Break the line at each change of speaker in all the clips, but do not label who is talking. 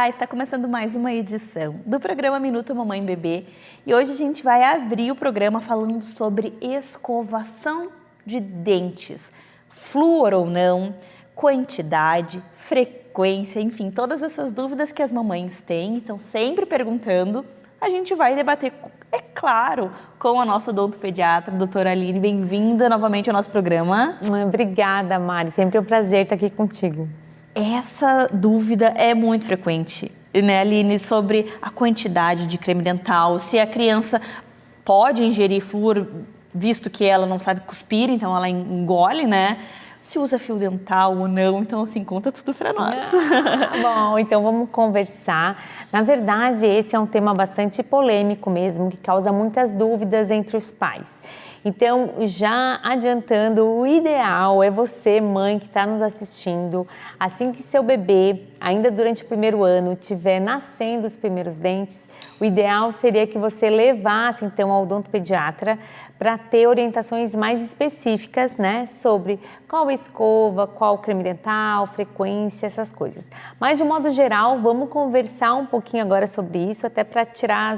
Olá, está começando mais uma edição do programa Minuto Mamãe Bebê e hoje a gente vai abrir o programa falando sobre escovação de dentes, flúor ou não, quantidade, frequência, enfim, todas essas dúvidas que as mamães têm, estão sempre perguntando, a gente vai debater, é claro, com a nossa odontopediatra, doutora Aline. Bem-vinda novamente ao nosso programa.
Obrigada, Mari, sempre um prazer estar aqui contigo.
Essa dúvida é muito frequente, né, Aline, sobre a quantidade de creme dental, se a criança pode ingerir flúor, visto que ela não sabe cuspir, então ela engole, né? Se usa fio dental ou não, então assim, conta tudo para nós.
Bom, então vamos conversar. Na verdade, esse é um tema bastante polêmico mesmo, que causa muitas dúvidas entre os pais. Então, já adiantando, o ideal é você, mãe que está nos assistindo, assim que seu bebê, ainda durante o primeiro ano, estiver nascendo os primeiros dentes, o ideal seria que você levasse então ao odontopediatra para ter orientações mais específicas, né, sobre qual escova, qual creme dental, frequência, essas coisas. Mas de modo geral, vamos conversar um pouquinho agora sobre isso, até para tirar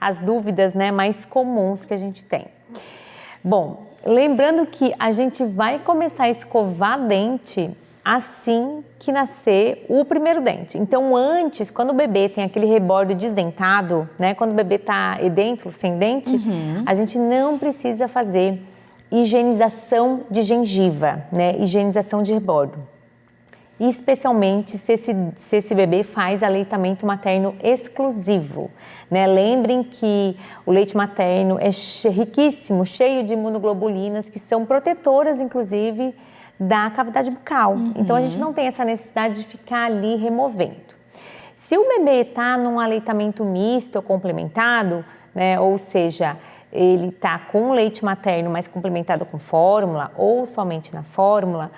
as dúvidas, né, mais comuns que a gente tem. Bom, lembrando que a gente vai começar a escovar dente assim que nascer o primeiro dente. Então, antes, quando o bebê tem aquele rebordo desdentado, né? Quando o bebê está edêntulo, sem dente, a gente não precisa fazer higienização de gengiva, né? Higienização de rebordo. E especialmente se esse bebê faz aleitamento materno exclusivo, né? Lembrem que o leite materno é riquíssimo, cheio de imunoglobulinas, que são protetoras, inclusive, da cavidade bucal. Então, a gente não tem essa necessidade de ficar ali removendo. Se o bebê está num aleitamento misto ou complementado, né? Ou seja, ele está com leite materno, mas complementado com fórmula ou somente na fórmula,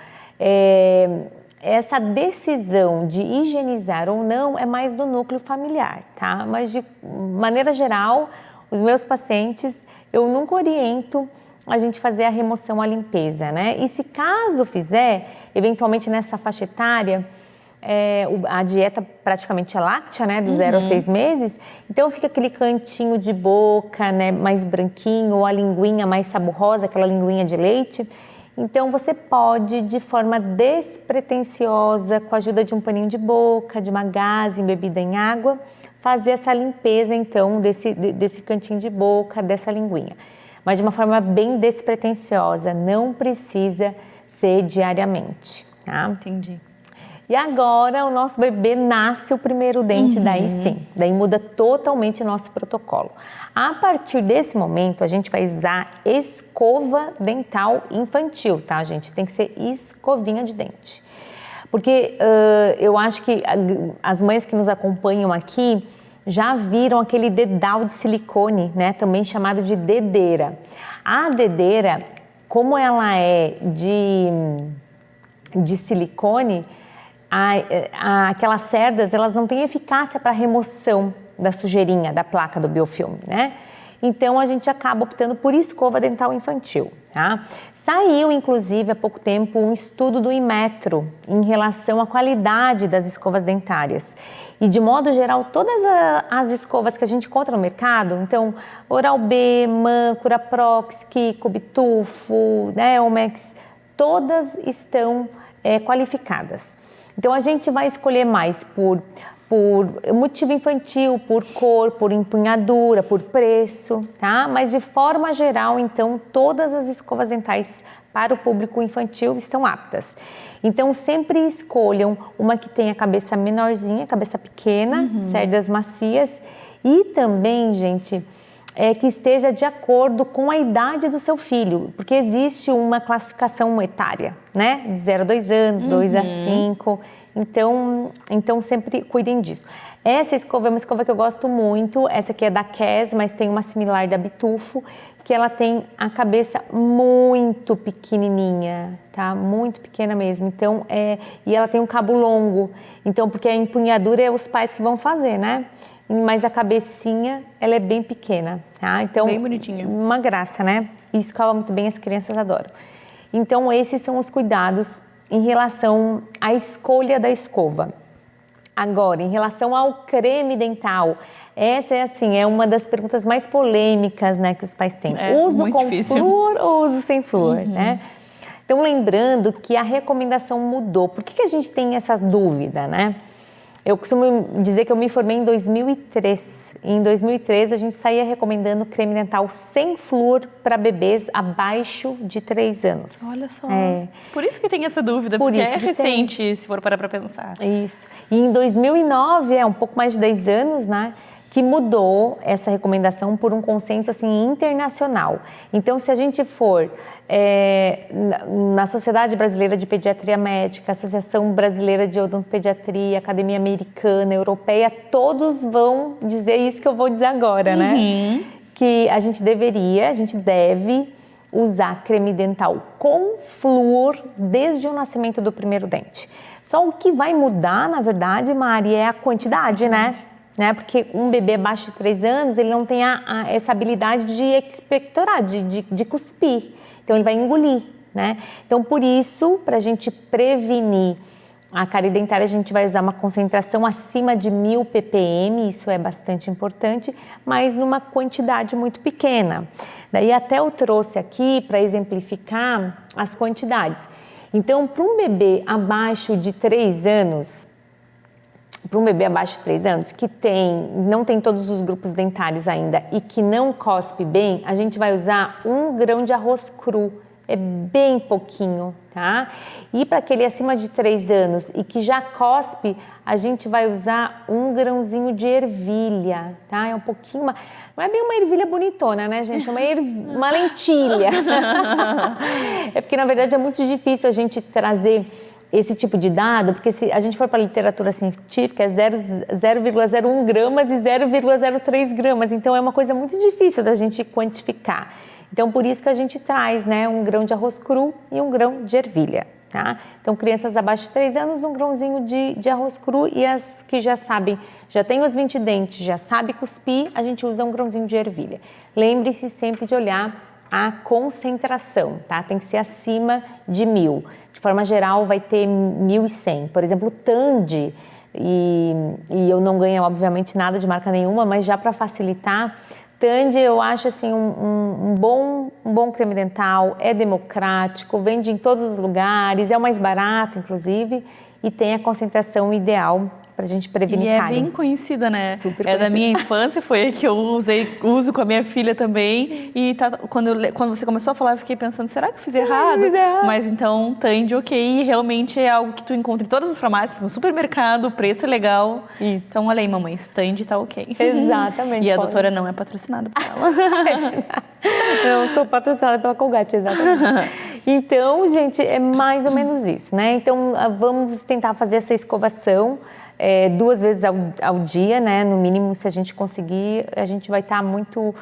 essa decisão de higienizar ou não é mais do núcleo familiar, tá? Mas de maneira geral, os meus pacientes, eu nunca oriento a gente fazer a remoção, a limpeza, né? E se caso fizer, eventualmente nessa faixa etária, a dieta praticamente é láctea, né? Do 0 a 6 meses, então fica aquele cantinho de boca, né? Mais branquinho, ou a linguinha mais saborosa, aquela linguinha de leite. Então, você pode, de forma despretensiosa, com a ajuda de um paninho de boca, de uma gaze embebida em água, fazer essa limpeza, então, desse cantinho de boca, dessa linguinha. Mas de uma forma bem despretensiosa, não precisa ser diariamente, tá?
Entendi.
E agora, o nosso bebê nasce o primeiro dente, daí sim, daí muda totalmente o nosso protocolo. A partir desse momento, a gente vai usar escova dental infantil, tá, gente? Tem que ser escovinha de dente. Porque eu acho que as mães que nos acompanham aqui já viram aquele dedal de silicone, né? Também chamado de dedeira. A dedeira, como ela é de silicone, aquelas cerdas, elas não têm eficácia para remoção da sujeirinha, da placa do biofilme, né? Então, a gente acaba optando por escova dental infantil, tá? Saiu, inclusive, há pouco tempo, um estudo do Inmetro em relação à qualidade das escovas dentárias. E, de modo geral, todas as escovas que a gente encontra no mercado, então, Oral-B, Man, Curaprox, Kiko, Bitufo, né, Elmex, todas estão qualificadas. Então, a gente vai escolher mais por motivo infantil, por cor, por empunhadura, por preço, tá? Mas de forma geral, então, todas as escovas dentais para o público infantil estão aptas. Então, sempre escolham uma que tenha cabeça menorzinha, cabeça pequena, cerdas macias e também, gente, que esteja de acordo com a idade do seu filho, porque existe uma classificação etária, né? De 0 a 2 anos, 2 a 5, então sempre cuidem disso. Essa escova é uma escova que eu gosto muito, essa aqui é da Kes, mas tem uma similar da Bitufo, que ela tem a cabeça muito pequenininha, tá? Muito pequena mesmo, então, e ela tem um cabo longo, então, porque a empunhadura é os pais que vão fazer, né? Mas a cabecinha, ela é bem pequena, tá? Então,
bem bonitinha.
Uma graça, né? E escova muito bem, as crianças adoram. Então, esses são os cuidados em relação à escolha da escova. Agora, em relação ao creme dental, essa é uma das perguntas mais polêmicas, né, que os pais têm. Uso com flúor ou uso sem flúor, né? Então, lembrando que a recomendação mudou. Por que a gente tem essa dúvida, né? Eu costumo dizer que eu me formei em 2003. Em 2003, a gente saía recomendando creme dental sem flúor para bebês abaixo de 3 anos.
Olha só. Por isso que tem essa dúvida, porque é recente, se for parar para pensar.
Isso. E em 2009, um pouco mais de 10 anos, né? Que mudou essa recomendação por um consenso assim, internacional. Então, se a gente for na Sociedade Brasileira de Pediatria Médica, Associação Brasileira de Odontopediatria, Academia Americana, Europeia, todos vão dizer isso que eu vou dizer agora, né? Que a gente deve usar creme dental com flúor desde o nascimento do primeiro dente. Só o que vai mudar, na verdade, Mari, é a quantidade, né? Porque um bebê abaixo de 3 anos, ele não tem essa habilidade de expectorar, de cuspir. Então, ele vai engolir, né? Então, por isso, para a gente prevenir a cárie dentária, a gente vai usar uma concentração acima de 1000 ppm, isso é bastante importante, mas numa quantidade muito pequena. Daí, até eu trouxe aqui para exemplificar as quantidades. Então, para um bebê abaixo de 3 anos, que não tem todos os grupos dentários ainda e que não cospe bem, a gente vai usar 1 grão de arroz cru, é bem pouquinho, tá? E para aquele acima de 3 anos e que já cospe, a gente vai usar 1 grãozinho de ervilha, tá? É um pouquinho, não é bem uma ervilha bonitona, né, gente? É uma lentilha. É porque, na verdade, é muito difícil a gente trazer esse tipo de dado, porque se a gente for para a literatura científica, é 0,01 gramas e 0,03 gramas, então é uma coisa muito difícil da gente quantificar. Então, por isso que a gente traz, né, 1 grão de arroz cru e 1 grão de ervilha, tá? Então, crianças abaixo de 3 anos, 1 grãozinho de arroz cru, e as que já sabem, já tem os 20 dentes, já sabe cuspir, a gente usa 1 grãozinho de ervilha. Lembre-se sempre de olhar a concentração, tá? Tem que ser acima de 1000. De forma geral, vai ter 1100. Por exemplo, o Tandy, e eu não ganho, obviamente, nada de marca nenhuma, mas já para facilitar, Tandy eu acho assim um bom creme dental, é democrático, vende em todos os lugares, é o mais barato, inclusive, e tem a concentração ideal pra gente prevenir cárie.
E é bem conhecida, né?
Super
conhecida. Da minha infância, foi a que eu uso com a minha filha também. E quando você começou a falar, eu fiquei pensando, será que eu fiz errado? Mas então, Tandy, ok, realmente é algo que tu encontra em todas as farmácias, no supermercado, o preço é legal.
Isso.
Então, olha aí, mamãe, Tandy tá ok.
Exatamente.
E a doutora não é patrocinada por ela.
Eu sou patrocinada pela Colgate, exatamente. Então, gente, é mais ou menos isso, né? Então, vamos tentar fazer essa escovação 2 vezes ao dia, né? No mínimo, se a gente conseguir, a gente vai estar muito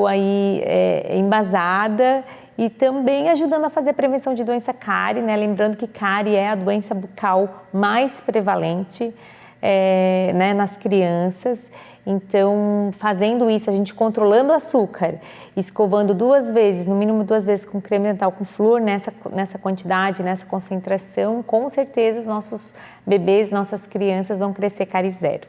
aí embasada e também ajudando a fazer a prevenção de doença cárie, né? Lembrando que cárie é a doença bucal mais prevalente né, nas crianças. Então, fazendo isso, a gente controlando o açúcar, escovando 2 vezes, no mínimo 2 vezes com creme dental com flúor, nessa quantidade, nessa concentração, com certeza os nossos bebês, nossas crianças vão crescer cárie zero.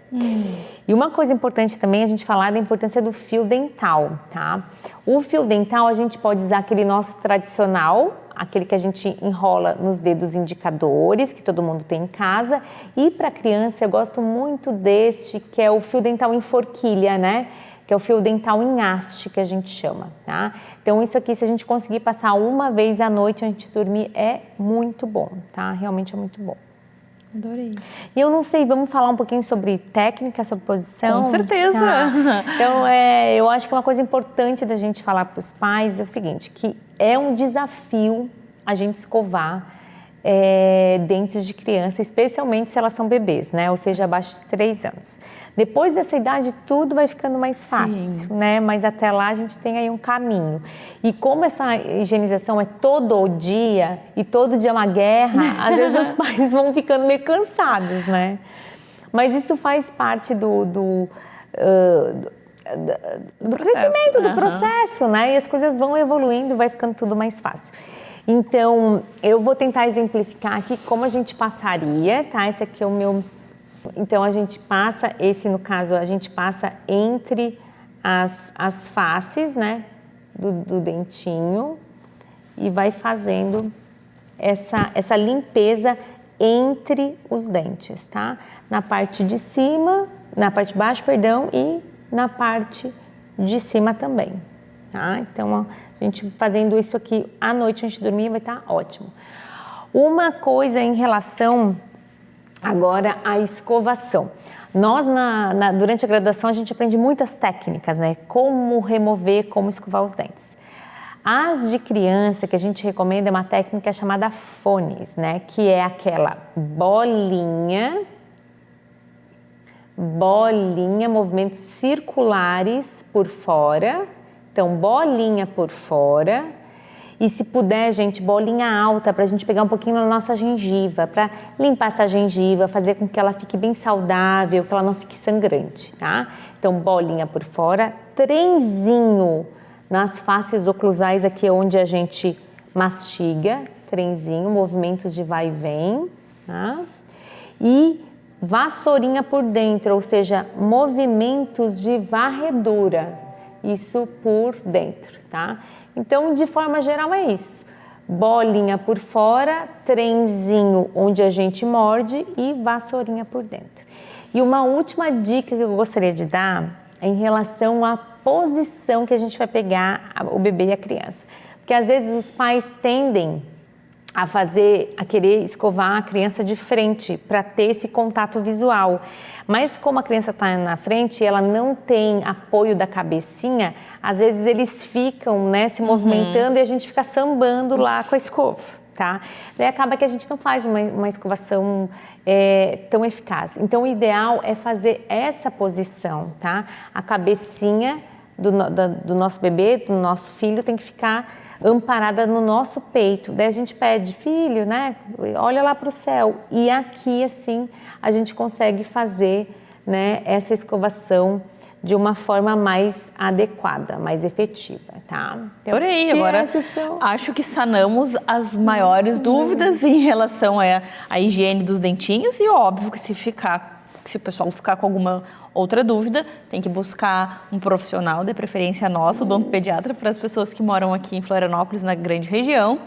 E uma coisa importante também, a gente falar da importância do fio dental, tá? O fio dental, a gente pode usar aquele nosso tradicional, aquele que a gente enrola nos dedos indicadores, que todo mundo tem em casa. E para criança, eu gosto muito deste, que é o fio dental em forquilha, né? Que é o fio dental em haste, que a gente chama, tá? Então, isso aqui, se a gente conseguir passar 1 vez à noite antes de dormir, é muito bom, tá? Realmente é muito bom.
Adorei.
E eu não sei, vamos falar um pouquinho sobre técnica, sobre posição?
Com certeza!
Tá. Então, eu acho que uma coisa importante da gente falar para os pais é o seguinte, que é um desafio a gente escovar dentes de criança, especialmente se elas são bebês, né? Ou seja, abaixo de 3 anos. Depois dessa idade, tudo vai ficando mais fácil, né? Mas até lá a gente tem aí um caminho. E como essa higienização é todo dia, e todo dia é uma guerra, às vezes os pais vão ficando meio cansados, né? Mas isso faz parte do crescimento, do processo, né? E as coisas vão evoluindo, vai ficando tudo mais fácil. Então, eu vou tentar exemplificar aqui como a gente passaria, tá? Esse aqui é o meu Então a gente passa, no caso, a gente passa entre as faces, né, do dentinho e vai fazendo essa limpeza entre os dentes, tá? Na parte de cima, na parte de baixo, perdão, e na parte de cima também, tá? Então, a gente fazendo isso aqui à noite antes de dormir vai estar ótimo. Uma coisa em relação agora à escovação. Nós, durante a graduação, a gente aprende muitas técnicas, né? Como remover, como escovar os dentes. As de criança que a gente recomenda é uma técnica chamada fones, né? Que é aquela bolinha, movimentos circulares por fora. Então, bolinha por fora. E se puder, gente, bolinha alta para a gente pegar um pouquinho na nossa gengiva, para limpar essa gengiva, fazer com que ela fique bem saudável, que ela não fique sangrante, tá? Então, bolinha por fora, trenzinho nas faces oclusais, aqui é onde a gente mastiga, trenzinho, movimentos de vai e vem, tá? E vassourinha por dentro, ou seja, movimentos de varredura, isso por dentro, tá? Então, de forma geral é isso, bolinha por fora, trenzinho onde a gente morde e vassourinha por dentro. E uma última dica que eu gostaria de dar é em relação à posição que a gente vai pegar o bebê e a criança. Porque às vezes os pais tendem a querer escovar a criança de frente para ter esse contato visual. Mas como a criança está na frente e ela não tem apoio da cabecinha, às vezes eles ficam, né, se movimentando e a gente fica sambando lá com a escova, tá? Daí acaba que a gente não faz uma escovação tão eficaz. Então o ideal é fazer essa posição, tá? A cabecinha do nosso bebê, do nosso filho, tem que ficar amparada no nosso peito. Daí a gente pede, filho, né, olha lá para o céu. E aqui, assim, a gente consegue fazer, né, essa escovação de uma forma mais adequada, mais efetiva, tá?
Então, adorei, agora acho que sanamos as maiores dúvidas em relação à higiene dos dentinhos e óbvio que se o pessoal ficar com alguma outra dúvida, tem que buscar um profissional, de preferência nosso, odontopediatra, para as pessoas que moram aqui em Florianópolis, na grande região,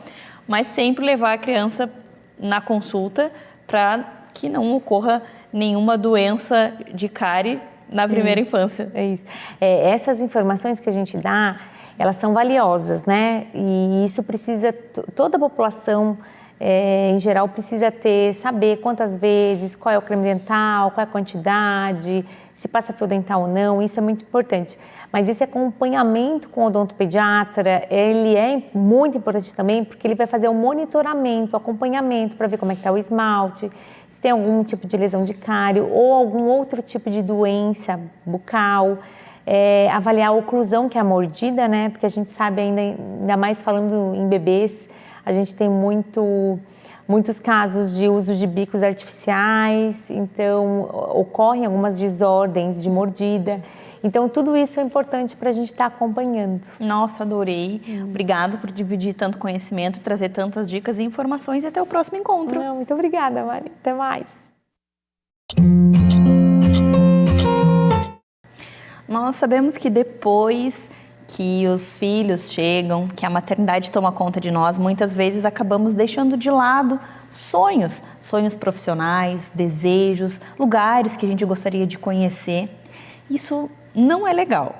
mas sempre levar a criança na consulta para que não ocorra nenhuma doença de cárie na primeira infância.
É isso. Essas informações que a gente dá, elas são valiosas, né? E isso precisa, toda a população em geral precisa saber quantas vezes, qual é o creme dental, qual é a quantidade, se passa fio dental ou não, isso é muito importante. Mas esse acompanhamento com o odontopediatra, ele é muito importante também porque ele vai fazer um monitoramento, acompanhamento para ver como é que está o esmalte, se tem algum tipo de lesão de cárie ou algum outro tipo de doença bucal, avaliar a oclusão, que é a mordida, né? Porque a gente sabe ainda mais falando em bebês, a gente tem muitos casos de uso de bicos artificiais, então ocorrem algumas desordens de mordida. Então tudo isso é importante para a gente estar acompanhando.
Nossa, adorei. Obrigada por dividir tanto conhecimento, trazer tantas dicas e informações e até o próximo encontro.
Muito obrigada, Mari. Até mais.
Nós sabemos que depois que os filhos chegam, que a maternidade toma conta de nós, muitas vezes acabamos deixando de lado sonhos profissionais, desejos, lugares que a gente gostaria de conhecer. Isso não é legal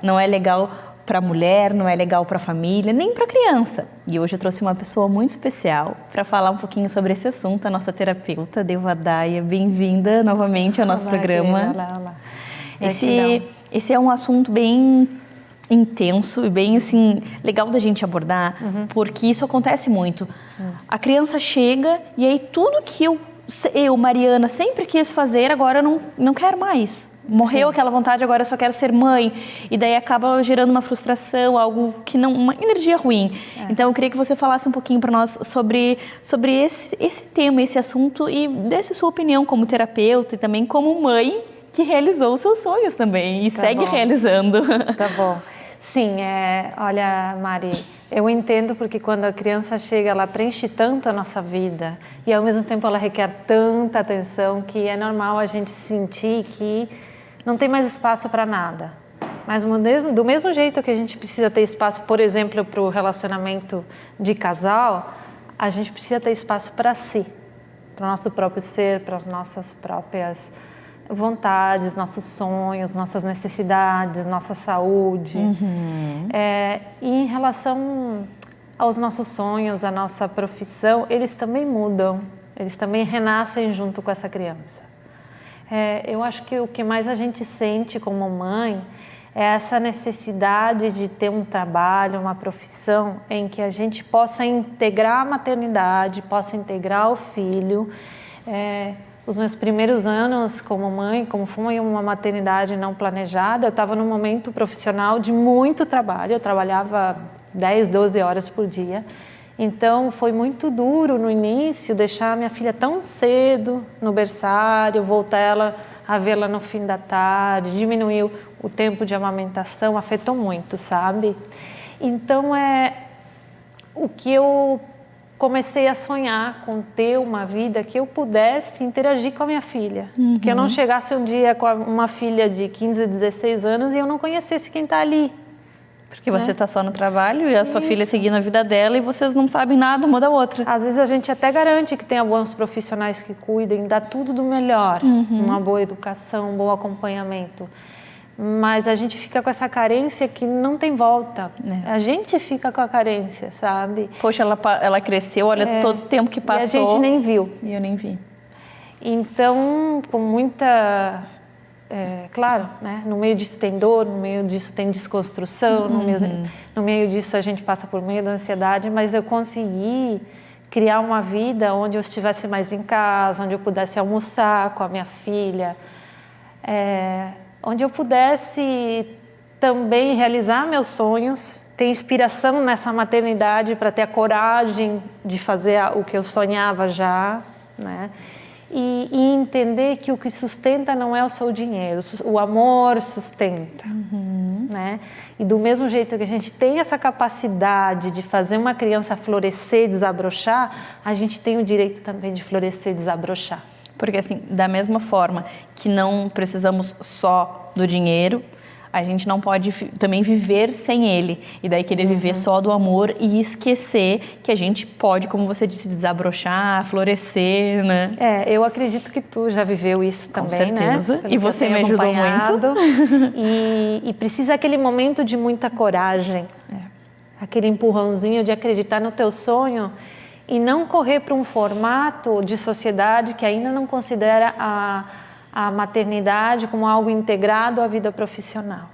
para a mulher, não é legal para a família, nem para a criança. E hoje eu trouxe uma pessoa muito especial para falar um pouquinho sobre esse assunto, a nossa terapeuta, Devadaia. Bem-vinda novamente ao nosso programa.
Olá.
Esse é um assunto bem intenso e bem assim legal da gente abordar, porque isso acontece muito. A criança chega e aí tudo que eu, Mariana, sempre quis fazer, agora eu não quero mais. Morreu aquela vontade, agora eu só quero ser mãe. E daí acaba gerando uma frustração, algo que não, uma energia ruim. Então eu queria que você falasse um pouquinho para nós sobre esse tema, esse assunto e desse sua opinião como terapeuta e também como mãe que realizou os seus sonhos também e segue realizando.
Tá bom.
Sim, olha, Mari, eu entendo porque quando a criança chega, ela preenche tanto a nossa vida e ao mesmo tempo ela requer tanta atenção que é normal a gente sentir que não tem mais espaço para nada. Mas do mesmo jeito que a gente precisa ter espaço, por exemplo, para o relacionamento de casal, a gente precisa ter espaço para si, para o nosso próprio ser, para as nossas próprias vontades, nossos sonhos, nossas necessidades, nossa saúde. E em relação aos nossos sonhos, a nossa profissão, eles também mudam, eles também renascem junto com essa criança. Eu acho que o que mais a gente sente como mãe é essa necessidade de ter um trabalho, uma profissão em que a gente possa integrar a maternidade, possa integrar o filho. Os meus primeiros anos como mãe, como foi uma maternidade não planejada, eu estava num momento profissional de muito trabalho, eu trabalhava 10, 12 horas por dia. Então foi muito duro no início deixar minha filha tão cedo no berçário, voltar ela a vê-la no fim da tarde, diminuiu o tempo de amamentação, afetou muito, sabe? Então o que eu comecei a sonhar com ter uma vida que eu pudesse interagir com a minha filha. Que eu não chegasse um dia com uma filha de 15, 16 anos e eu não conhecesse quem está ali.
Porque você está só no trabalho e a sua filha seguindo a vida dela e vocês não sabem nada uma da outra.
Às vezes a gente até garante que tenha bons profissionais que cuidem, dá tudo do melhor, uma boa educação, um bom acompanhamento. Mas a gente fica com essa carência que não tem volta. A gente fica com a carência, sabe?
Poxa, ela cresceu, olha todo o tempo que passou.
E a gente nem viu.
E eu nem vi.
Então, com muita... claro, né? No meio disso tem dor, no meio disso tem desconstrução, no meio disso a gente passa por meio da ansiedade, mas eu consegui criar uma vida onde eu estivesse mais em casa, onde eu pudesse almoçar com a minha filha, onde eu pudesse também realizar meus sonhos, ter inspiração nessa maternidade para ter a coragem de fazer o que eu sonhava já, né? E entender que o que sustenta não é o seu dinheiro, o amor sustenta, né? E do mesmo jeito que a gente tem essa capacidade de fazer uma criança florescer e desabrochar, a gente tem o direito também de florescer e desabrochar.
Porque assim, da mesma forma que não precisamos só do dinheiro, a gente não pode também viver sem ele. E daí querer viver só do amor e esquecer que a gente pode, como você disse, desabrochar, florescer, né?
Eu acredito que tu já viveu isso também,
né? Com certeza.
Né?
E você me ajudou muito.
E precisa aquele momento de muita coragem. Aquele empurrãozinho de acreditar no teu sonho e não correr para um formato de sociedade que ainda não considera a maternidade como algo integrado à vida profissional.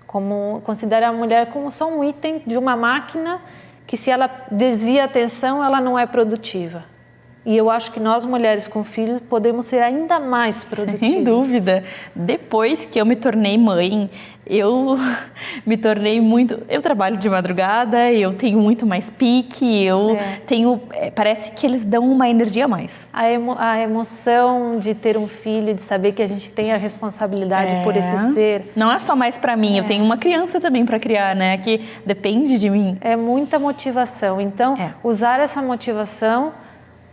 Como considera a mulher como só um item de uma máquina que, se ela desvia a atenção, ela não é produtiva. E eu acho que nós, mulheres com filhos, podemos ser ainda mais produtivas.
Sem dúvida. Depois que eu me tornei mãe, eu me tornei muito... Eu trabalho de madrugada, eu tenho muito mais pique, eu tenho... Parece que eles dão uma energia a mais.
A emoção de ter um filho, de saber que a gente tem a responsabilidade por esse ser.
Não é só mais para mim, eu tenho uma criança também para criar, né? Que depende de mim.
É muita motivação. Então, usar essa motivação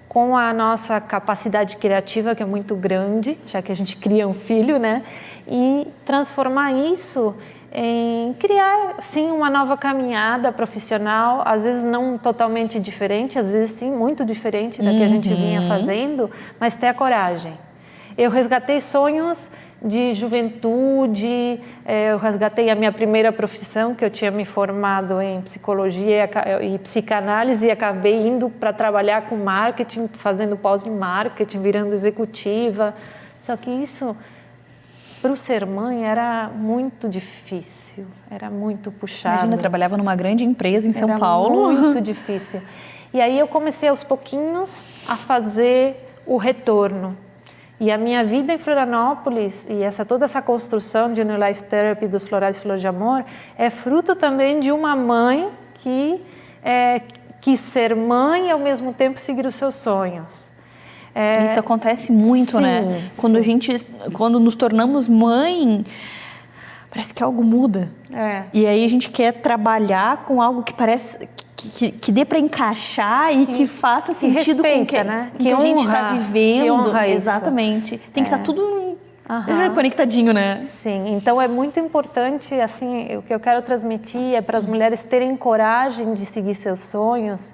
com a nossa capacidade criativa, que é muito grande, já que a gente cria um filho, né? E transformar isso em criar, sim, uma nova caminhada profissional, às vezes não totalmente diferente, às vezes sim, muito diferente da que a gente vinha fazendo, mas ter a coragem. Eu resgatei sonhos de juventude, eu resgatei a minha primeira profissão, que eu tinha me formado em psicologia e psicanálise e acabei indo para trabalhar com marketing, fazendo pós em marketing, virando executiva. Só que isso, para o ser mãe, era muito difícil, era muito puxado.
Imagina, eu trabalhava numa grande empresa em São Paulo.
Era muito difícil. E aí eu comecei aos pouquinhos a fazer o retorno. E a minha vida em Florianópolis e toda essa construção de New Life Therapy dos Florais Flor de Amor é fruto também de uma mãe que quis ser mãe e ao mesmo tempo seguir os seus sonhos.
Isso acontece muito, né?
Sim.
Quando nos tornamos mãe, parece que algo muda. E aí a gente quer trabalhar com algo que parece que dê para encaixar e que faça sentido
respeita,
com o que,
né?
que a gente está vivendo.
Que honra isso.
Exatamente. Tem que estar tudo conectadinho, né?
Sim, então é muito importante, assim, o que eu quero transmitir é para as mulheres terem coragem de seguir seus sonhos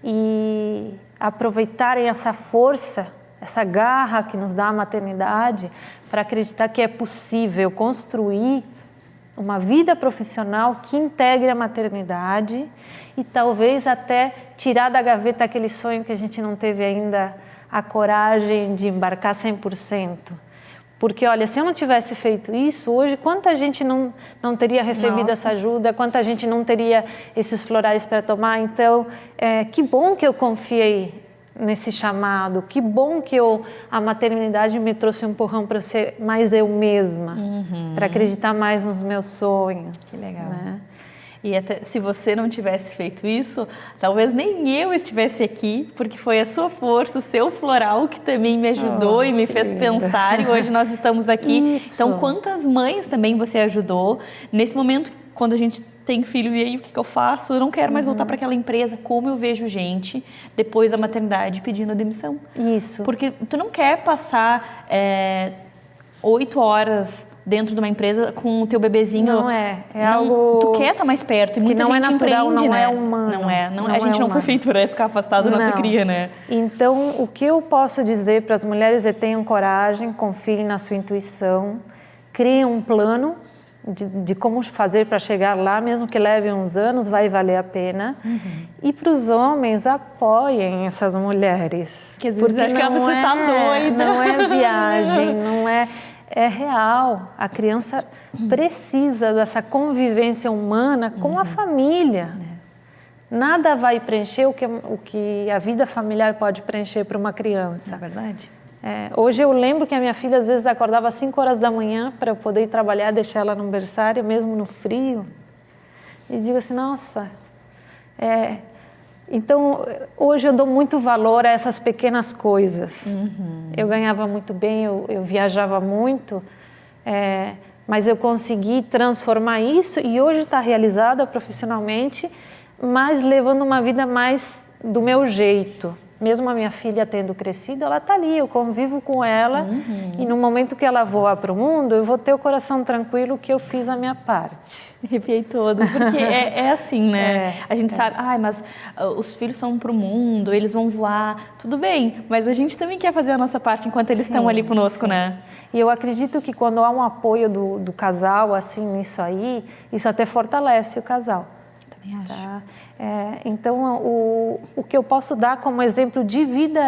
e aproveitarem essa força, essa garra que nos dá a maternidade para acreditar que é possível construir uma vida profissional que integre a maternidade e talvez até tirar da gaveta aquele sonho que a gente não teve ainda a coragem de embarcar 100%. Porque, olha, se eu não tivesse feito isso, hoje quanta gente não teria recebido essa ajuda, quanta gente não teria esses florais para tomar. Então, que bom que eu confiei nesse chamado, que bom que a maternidade me trouxe um empurrão para ser mais eu mesma, para acreditar mais nos meus sonhos.
Que legal.
Né?
E até se você não tivesse feito isso, talvez nem eu estivesse aqui, porque foi a sua força, o seu floral que também me ajudou e me fez pensar, e hoje nós estamos aqui.
Isso.
Então, quantas mães também você ajudou nesse momento, quando a gente tem filho, e aí o que eu faço? Eu não quero mais voltar para aquela empresa. Como eu vejo gente, depois da maternidade, pedindo a demissão.
Isso.
Porque tu não quer passar 8 horas dentro de uma empresa com o teu bebezinho.
Não é. Algo...
Tu quer estar mais perto. E muita
não
gente
é natural,
empreende,
não
né?
é humano.
Não é. A gente não foi feito para ficar afastado da nossa cria, né?
Então, o que eu posso dizer para as mulheres é: tenham coragem, confiem na sua intuição, criem um plano de como fazer para chegar lá, mesmo que leve uns anos, vai valer a pena. E para os homens, apoiem essas mulheres.
Porque às vezes acho que você está doida.
Não é viagem, não é... É real. A criança precisa dessa convivência humana com a família. Nada vai preencher o que a vida familiar pode preencher para uma criança.
É verdade.
Hoje eu lembro que a minha filha às vezes acordava às 5 horas da manhã para eu poder ir trabalhar, deixar ela no berçário, mesmo no frio. E digo assim, nossa... Então, hoje eu dou muito valor a essas pequenas coisas. Eu ganhava muito bem, eu viajava muito, mas eu consegui transformar isso e hoje está realizada profissionalmente, mas levando uma vida mais do meu jeito. Mesmo a minha filha tendo crescido, ela está ali, eu convivo com ela e no momento que ela voar para o mundo, eu vou ter o coração tranquilo que eu fiz a minha parte.
Arrepiei todo, porque é assim, né? A gente sabe, mas os filhos são para o mundo, eles vão voar, tudo bem, mas a gente também quer fazer a nossa parte enquanto eles estão ali conosco, né?
E eu acredito que quando há um apoio do casal, assim, nisso aí, isso até fortalece o casal.
Também acho.
Tá? Então, o que eu posso dar como exemplo de vida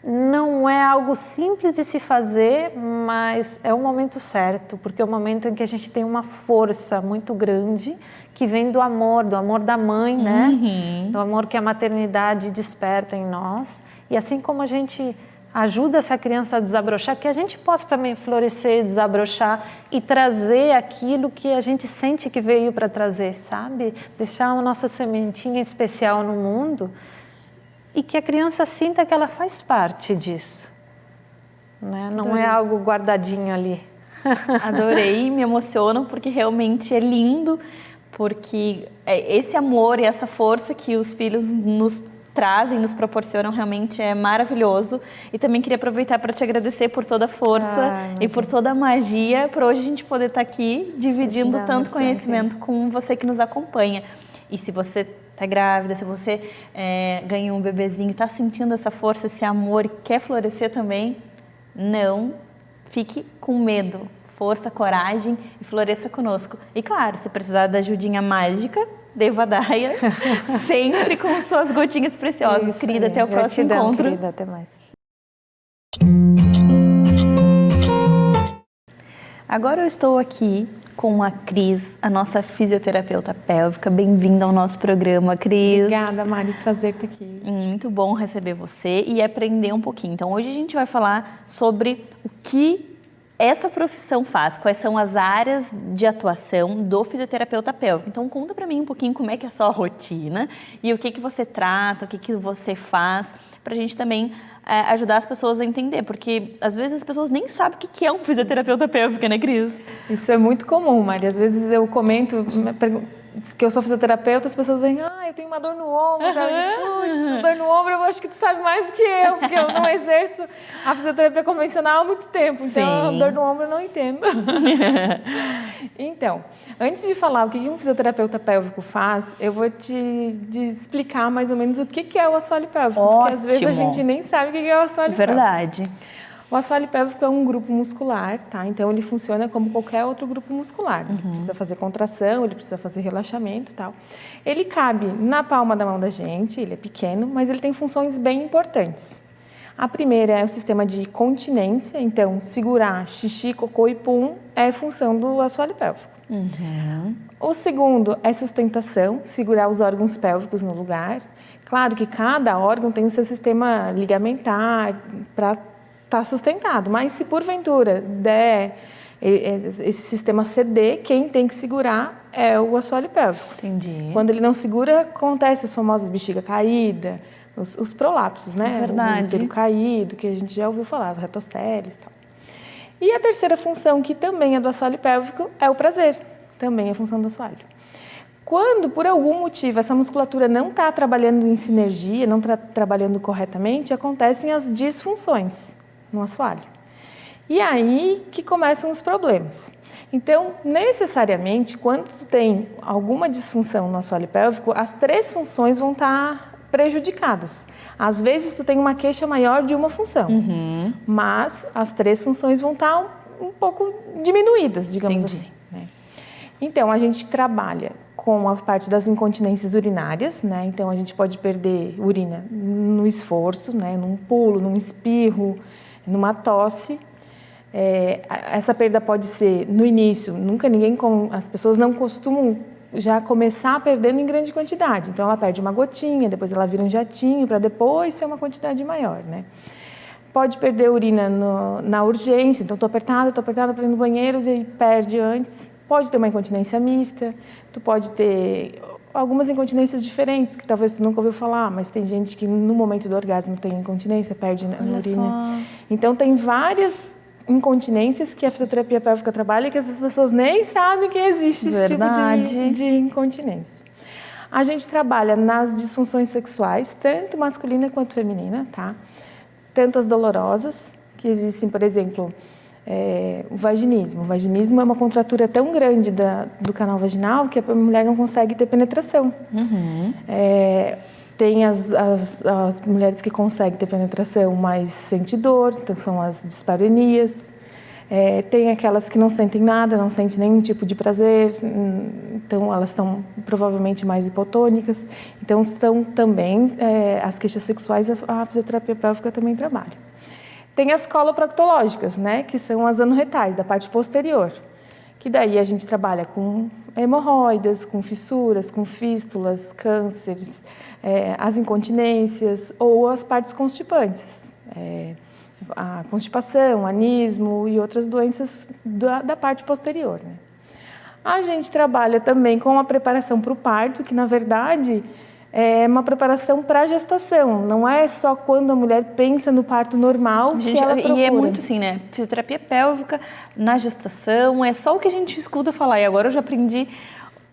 não é algo simples de se fazer, mas é o momento certo, porque é o momento em que a gente tem uma força muito grande que vem do amor da mãe, né? Do amor que a maternidade desperta em nós. E assim como a gente ajuda essa criança a desabrochar, que a gente possa também florescer, desabrochar e trazer aquilo que a gente sente que veio para trazer, sabe? Deixar a nossa sementinha especial no mundo e que a criança sinta que ela faz parte disso, né? Não é algo guardadinho ali.
Adorei, me emociono porque realmente é lindo, porque esse amor e essa força que os filhos nos trazem, nos proporcionam, realmente é maravilhoso. E também queria aproveitar para te agradecer por toda a força e por toda a magia, por hoje a gente poder estar aqui dividindo tanto conhecimento com você que nos acompanha. E se você está grávida, se você ganhou um bebezinho, está sentindo essa força, esse amor e quer florescer também, não fique com medo. Força, coragem e floresça conosco. E claro, se precisar da ajudinha mágica, Devadaia, sempre com suas gotinhas preciosas. Isso, querida, até o próximo encontro.
Querida, até mais.
Agora eu estou aqui com a Cris, a nossa fisioterapeuta pélvica. Bem-vinda ao nosso programa, Cris.
Obrigada, Mari. Prazer estar aqui.
Muito bom receber você e aprender um pouquinho. Então, hoje a gente vai falar sobre o que essa profissão faz? Quais são as áreas de atuação do fisioterapeuta pélvico? Então, conta para mim um pouquinho como é que é a sua rotina e o que você trata, o que você faz, para a gente também ajudar as pessoas a entender, porque às vezes as pessoas nem sabem o que é um fisioterapeuta pélvico, né, Cris?
Isso é muito comum, Mari. Às vezes eu comento que eu sou fisioterapeuta, as pessoas vêm, eu tenho uma dor no ombro, dor no ombro, eu acho que tu sabe mais do que eu, porque eu não exerço a fisioterapia convencional há muito tempo, então a dor no ombro eu não entendo. Então, antes de falar o que um fisioterapeuta pélvico faz, eu vou te explicar mais ou menos o que é o assoalho pélvico, porque às vezes a gente nem sabe o que é o assoalho pélvico.
Verdade.
O assoalho pélvico é um grupo muscular, tá? Então ele funciona como qualquer outro grupo muscular. Ele precisa fazer contração, ele precisa fazer relaxamento e tal. Ele cabe na palma da mão da gente, ele é pequeno, mas ele tem funções bem importantes. A primeira é o sistema de continência, então segurar xixi, cocô e pum é função do assoalho pélvico. O segundo é sustentação, segurar os órgãos pélvicos no lugar. Claro que cada órgão tem o seu sistema ligamentar para estar sustentado, mas se porventura der esse sistema ceder, quem tem que segurar é o assoalho pélvico.
Entendi.
Quando ele não segura, acontece as famosas bexiga caída, os prolapsos, né?
Verdade.
O útero caído, que a gente já ouviu falar, as retocélios e tal. E a terceira função, que também é do assoalho pélvico, é o prazer. Também é função do assoalho. Quando, por algum motivo, essa musculatura não está trabalhando em sinergia, não está trabalhando corretamente, acontecem as disfunções no assoalho. E aí que começam os problemas. Então, necessariamente, quando tu tem alguma disfunção no assoalho pélvico, as três funções vão estar prejudicadas. Às vezes, tu tem uma queixa maior de uma função, mas as três funções vão estar um pouco diminuídas, digamos assim. Né? Então, a gente trabalha com a parte das incontinências urinárias, né? Então, a gente pode perder urina no esforço, né? Num pulo, num espirro, numa tosse. Essa perda pode ser no início, as pessoas não costumam já começar perdendo em grande quantidade. Então ela perde uma gotinha, depois ela vira um jatinho, para depois ser uma quantidade maior, né? Pode perder urina na urgência, então estou apertada para ir no banheiro, e perde antes. Pode ter uma incontinência mista, tu pode ter algumas incontinências diferentes, que talvez tu nunca ouviu falar, mas tem gente que no momento do orgasmo tem incontinência, perde na urina. Então tem várias incontinências que a fisioterapia pélvica trabalha e que as pessoas nem sabem que existe esse tipo de incontinência. A gente trabalha nas disfunções sexuais, tanto masculina quanto feminina, tá? Tanto as dolorosas, que existem, por exemplo, o vaginismo. O vaginismo é uma contratura tão grande do canal vaginal que a mulher não consegue ter penetração. Tem as mulheres que conseguem ter penetração, mas sente dor, então são as disparenias. Tem aquelas que não sentem nada, não sentem nenhum tipo de prazer, então elas estão provavelmente mais hipotônicas. Então são também as queixas sexuais, a fisioterapia pélvica também trabalha. Tem as coloproctológicas, né, que são as anorretais, da parte posterior, que daí a gente trabalha com hemorroidas, com fissuras, com fístulas, cânceres, as incontinências ou as partes constipantes, a constipação, anismo e outras doenças da parte posterior. Né? A gente trabalha também com a preparação para o parto, que na verdade é uma preparação para a gestação, não é só quando a mulher pensa no parto normal que ela procura.
E é muito assim, né? Fisioterapia pélvica na gestação, é só o que a gente escuta falar. E agora eu já aprendi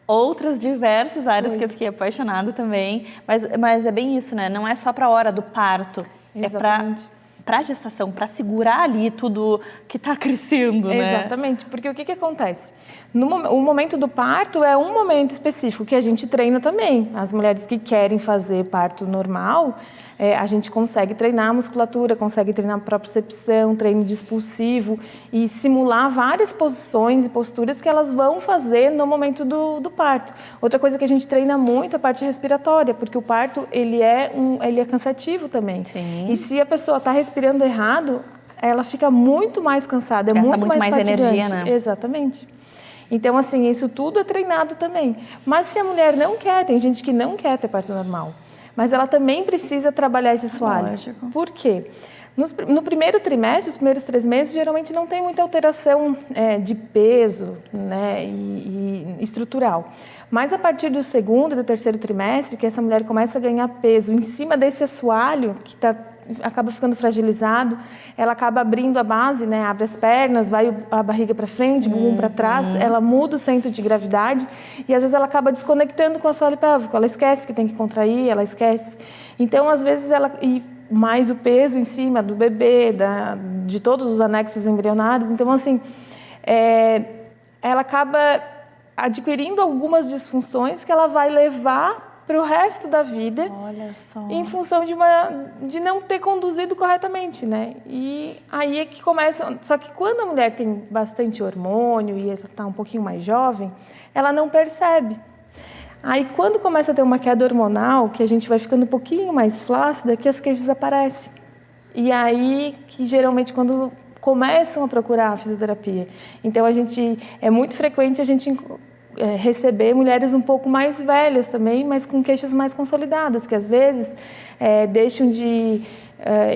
outras diversas áreas que eu fiquei apaixonada também. Mas é bem isso, né? Não é só para a hora do parto,
Exatamente.
para a gestação, para segurar ali tudo que está crescendo, né?
Exatamente, porque o que acontece? O momento do parto é um momento específico que a gente treina também. As mulheres que querem fazer parto normal, a gente consegue treinar a musculatura, consegue treinar a propriocepção, treino de expulsivo e simular várias posições e posturas que elas vão fazer no momento do parto. Outra coisa que a gente treina muito é a parte respiratória, porque o parto ele é cansativo também.
Sim.
E se a pessoa está respirando errado, ela fica muito mais cansada,
gasta
muito mais fatigante.
Energia, né?
Exatamente. Então, assim, isso tudo é treinado também. Mas se a mulher não quer, tem gente que não quer ter parto normal, mas ela também precisa trabalhar esse assoalho.
Lógico.
Por quê?
No primeiro trimestre, os primeiros 3 meses, geralmente não tem muita alteração de peso, né, e estrutural. Mas a partir do segundo e do terceiro trimestre, que essa mulher começa a ganhar peso em cima desse assoalho, que acaba ficando fragilizado, ela acaba abrindo a base, né, abre as pernas, vai a barriga para frente, o bumbum para trás, ela muda o centro de gravidade e às vezes ela acaba desconectando com o assoalho pélvico, ela esquece que tem que contrair, ela esquece. Então, às vezes, e mais o peso em cima do bebê, de todos os anexos embrionários, então, assim, ela acaba adquirindo algumas disfunções que ela vai levar para o resto da vida.
Olha só.
Em função de não ter conduzido corretamente, né? E aí é que começa... Só que quando a mulher tem bastante hormônio e está um pouquinho mais jovem, ela não percebe. Aí quando começa a ter uma queda hormonal, que a gente vai ficando um pouquinho mais flácida, que as queixas aparecem. E aí que geralmente quando começam a procurar a fisioterapia. Então é muito frequente a gente receber mulheres um pouco mais velhas também, mas com queixas mais consolidadas, que às vezes deixam de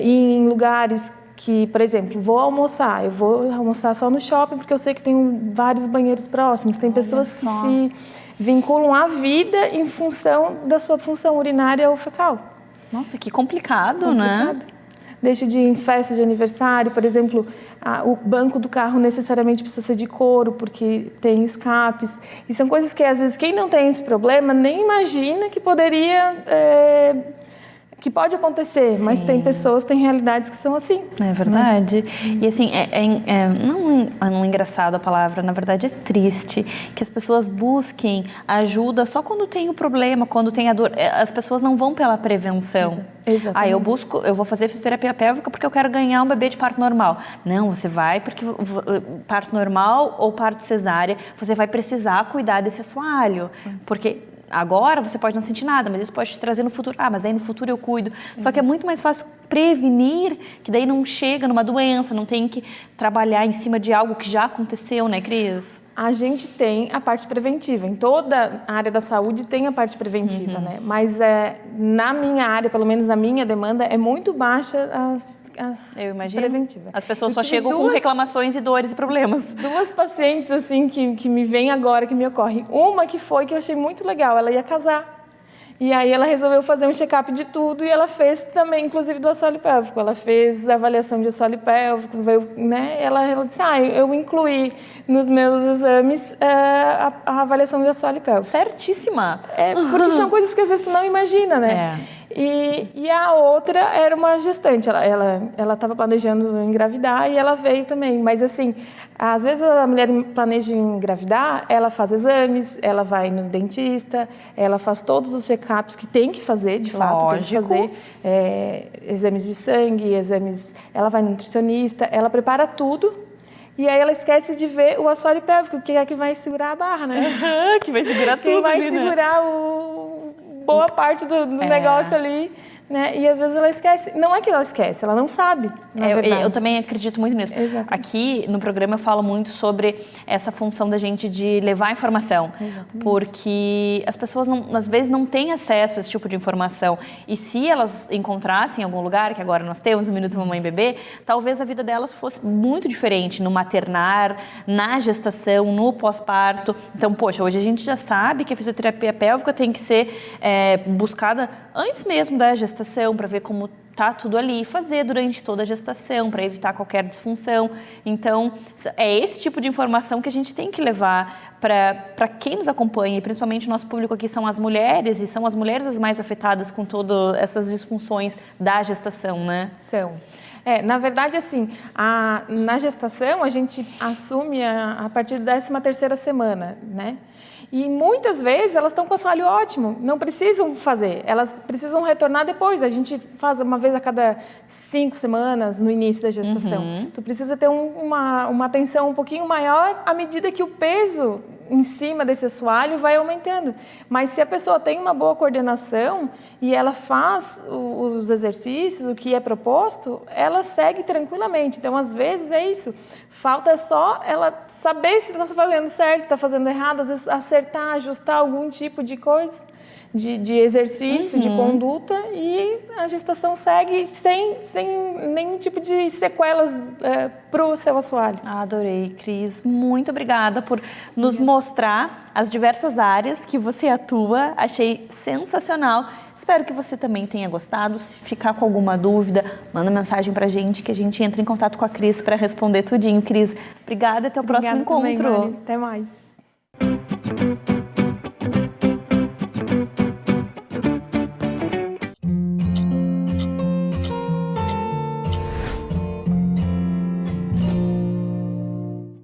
ir em lugares que, por exemplo, eu vou almoçar só no shopping porque eu sei que tem vários banheiros próximos. Tem pessoas que se vinculam à vida em função da sua função urinária ou fecal.
Nossa, que complicado, né?
Deixa de ir em festa de aniversário, por exemplo, o banco do carro necessariamente precisa ser de couro, porque tem escapes. E são coisas que, às vezes, quem não tem esse problema nem imagina que que pode acontecer, sim. Mas tem pessoas, tem realidades que são assim.
É verdade. Né? E assim, não é engraçado a palavra, na verdade é triste que as pessoas busquem ajuda só quando tem o problema, quando tem a dor. As pessoas não vão pela prevenção.
Exatamente.
Eu vou fazer fisioterapia pélvica porque eu quero ganhar um bebê de parto normal. Não, você vai porque parto normal ou parto cesárea, você vai precisar cuidar desse assoalho, porque agora você pode não sentir nada, mas isso pode te trazer no futuro. Mas aí no futuro eu cuido. Só que é muito mais fácil prevenir, que daí não chega numa doença, não tem que trabalhar em cima de algo que já aconteceu, né, Cris?
A gente tem a parte preventiva. Em toda a área da saúde tem a parte preventiva, né? Mas na minha área, pelo menos a minha demanda, é muito baixa
eu imagino.
Preventiva.
As pessoas só chegam com reclamações e dores e problemas.
2 pacientes assim que me vêm agora, que me ocorrem. Uma que eu achei muito legal, ela ia casar. E aí ela resolveu fazer um check-up de tudo e ela fez também, inclusive, do assoalho pélvico. Ela fez a avaliação de assoalho pélvico, né? Ela disse, eu incluí nos meus exames a avaliação de assoalho pélvico.
Certíssima!
Porque são coisas que às vezes tu não imagina, né? E a outra era uma gestante, ela estava planejando engravidar e ela veio também, mas assim, às vezes a mulher planeja engravidar, ela faz exames, ela vai no dentista, ela faz todos os check-ups que tem que fazer, de fato, tem que fazer, exames de sangue, ela vai no nutricionista, ela prepara tudo. E aí ela esquece de ver o assoalho pélvico, que é que vai segurar a barra, né?
Que vai segurar tudo.
Que vai
ali,
segurar boa parte do negócio ali, né? E às vezes ela esquece. Não é que ela esquece, ela não sabe, na verdade.
Eu também acredito muito nisso.
Exatamente.
Aqui no programa eu falo muito sobre essa função da gente de levar informação. Exatamente. Porque as pessoas, às vezes, não têm acesso a esse tipo de informação. E se elas encontrassem em algum lugar, que agora nós temos o Minuto Mamãe Bebê, talvez a vida delas fosse muito diferente no maternar, na gestação, no pós-parto. Então, poxa, hoje a gente já sabe que a fisioterapia pélvica tem que ser buscada antes mesmo da gestação, para ver como tá tudo ali, fazer durante toda a gestação, para evitar qualquer disfunção. Então, é esse tipo de informação que a gente tem que levar para quem nos acompanha, e principalmente o nosso público aqui são as mulheres, e são as mulheres as mais afetadas com todas essas disfunções da gestação, né?
São. Na verdade, assim, na gestação a gente assume a partir da 13ª semana, né? E muitas vezes elas estão com assoalho ótimo, não precisam fazer, elas precisam retornar depois. A gente faz uma vez a cada 5 semanas no início da gestação. Tu precisa ter uma atenção um pouquinho maior à medida que o peso em cima desse assoalho vai aumentando. Mas se a pessoa tem uma boa coordenação e ela faz os exercícios, o que é proposto, ela segue tranquilamente. Então, às vezes, é isso. Falta só ela saber se está fazendo certo, se está fazendo errado, às vezes acertar, ajustar algum tipo de coisa. de exercício, de conduta, e a gestação segue sem nenhum tipo de sequelas para o seu assoalho.
Adorei, Cris. Muito obrigada por nos mostrar as diversas áreas que você atua. Achei sensacional. Espero que você também tenha gostado. Se ficar com alguma dúvida, manda mensagem pra gente que a gente entra em contato com a Cris para responder tudinho. Cris, obrigada. Até o próximo encontro.
Também, Mari. Até mais.